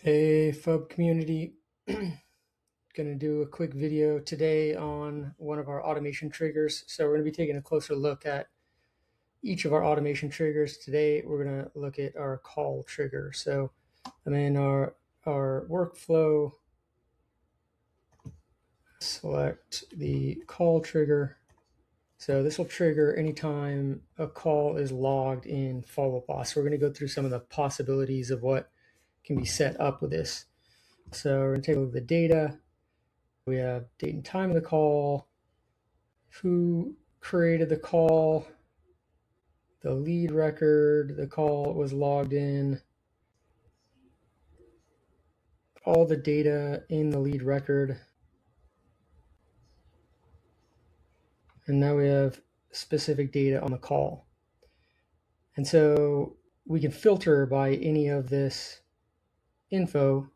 Hey, FUB community. Going to do a quick video today on one of our automation triggers. So we're going to be taking a closer look at each of our automation triggers. Today we're going to look at our call trigger. So I'm in our workflow, select the call trigger. So this will trigger anytime a call is logged in follow-up auth. So we're going to go through some of the possibilities of what can be set up with this. So we're going to take a look at the data. We have date and time of the call, who created the call, the lead record, the call was logged in, all the data in the lead record. And now we have specific data on the call. And so we can filter by any of this info,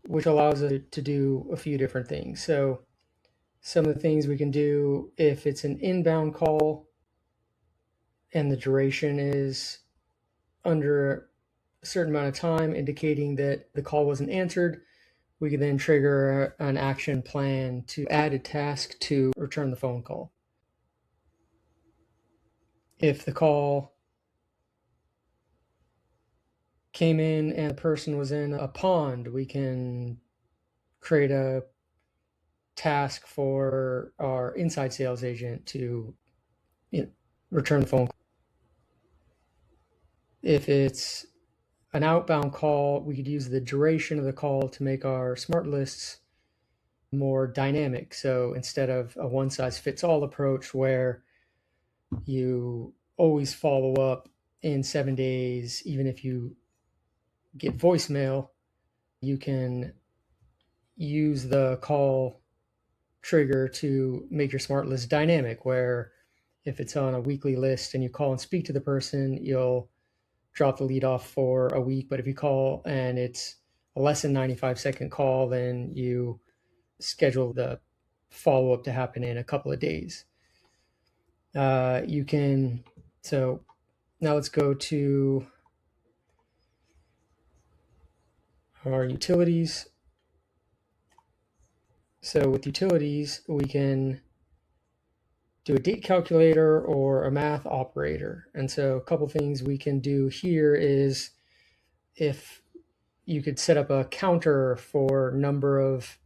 which allows us to do a few different things. So some of the things we can do, if it's an inbound call and the duration is under a certain amount of time, indicating that the call wasn't answered, we can then trigger an action plan to add a task to return the phone call. If the call came in and the person was in a pond, we can create a task for our inside sales agent to return the phone call. If it's an outbound call, we could use the duration of the call to make our smart lists more dynamic. So instead of a one-size-fits-all approach where you always follow up in 7 days, even if you get voicemail, you can use the call trigger to make your smart list dynamic, where if it's on a weekly list and you call and speak to the person, you'll drop the lead off for a week. But if you call and it's a less than 95-second call, then you schedule the follow-up to happen in a couple of days. So now let's go to our utilities. So with utilities, we can do a date calculator or a math operator. And so a couple things we can do here is, if you could set up a counter for number of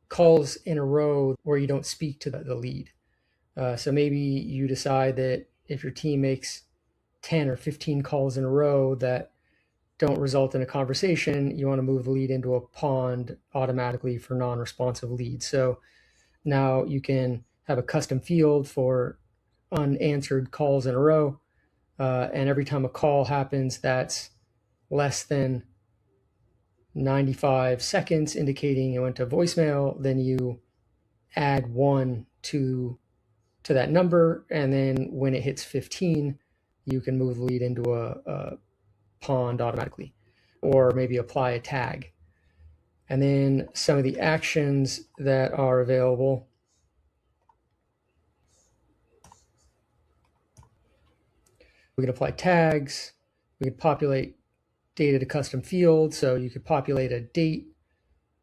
calls in a row where you don't speak to the lead. So maybe you decide that if your team makes 10 or 15 calls in a row that don't result in a conversation, you want to move the lead into a pond automatically for non-responsive leads. So now you can have a custom field for unanswered calls in a row. And every time a call happens that's less than 95 seconds, indicating it went to voicemail, then you add 1 to that number. And then when it hits 15, you can move the lead into a pond automatically, or maybe apply a tag. And then some of the actions that are available. We can apply tags. We can populate data to custom fields. So you could populate a date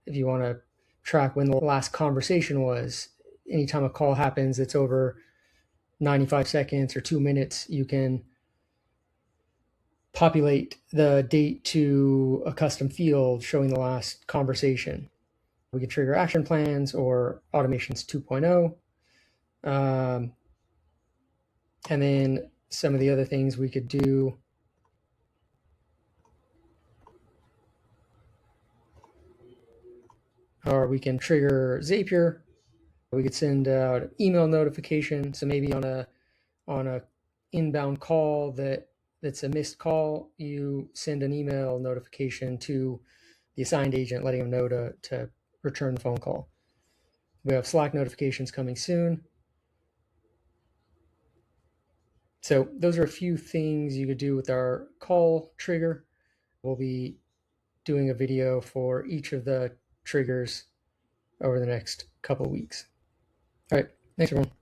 if you want to track when the last conversation was. Anytime a call happens that's over 95 seconds or 2 minutes, you can populate the date to a custom field showing the last conversation. We can trigger action plans or automations 2.0. And then some of the other things we could do are, we can trigger Zapier. We could send out an email notification. So maybe on a inbound call that's a missed call, you send an email notification to the assigned agent, letting them know to return the phone call. We have Slack notifications coming soon. So those are a few things you could do with our call trigger. We'll be doing a video for each of the triggers over the next couple of weeks. All right, thanks everyone.